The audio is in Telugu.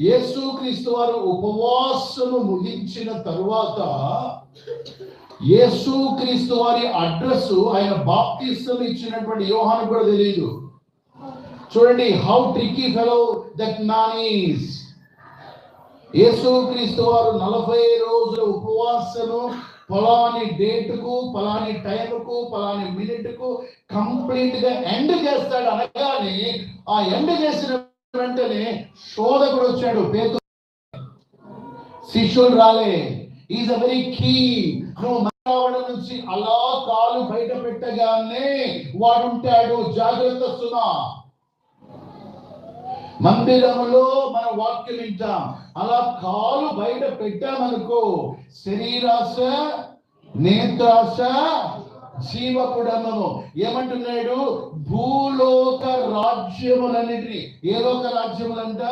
యేసుక్రీస్తు వారు ఉపవాసము ముగించిన తరువాత యేసుక్రీస్తు వారి అడ్రస్ ఆయన బాప్తిసం ఇచ్చినటువంటి యోహాను కూడా తెలియదు. చూడండి, how tricky fellow that man is. యేసుక్రీస్తు వారు 40 రోజుల ఉపవాసము పలాని డేటుకు, పలాని టైంకు, పలాని మినిట్కు కంప్లీట్ గా ఎండ్ చేస్తాడు అనగానే ఆ ఎండ్ చేసిన వెంటనే శోధకుడు వచ్చాడు. పేతురు, శిష్యులు రాలే. Is a very key. నువ్వు మరణం నుంచి అలా కాలు బయట పెట్టగానే వాడుంటాడు. జాగ్రత్త సుమా. మందిరంలో మన వాక్యం వింటాం, అలా కాలు బయట పెట్టామనుకో శరీరాశ, నేత్రాశ, జీవపుడము. ఏమంటున్నాడు? భూలోక రాజ్యములన్నిటినీ. ఏ లోక రాజ్యములంట?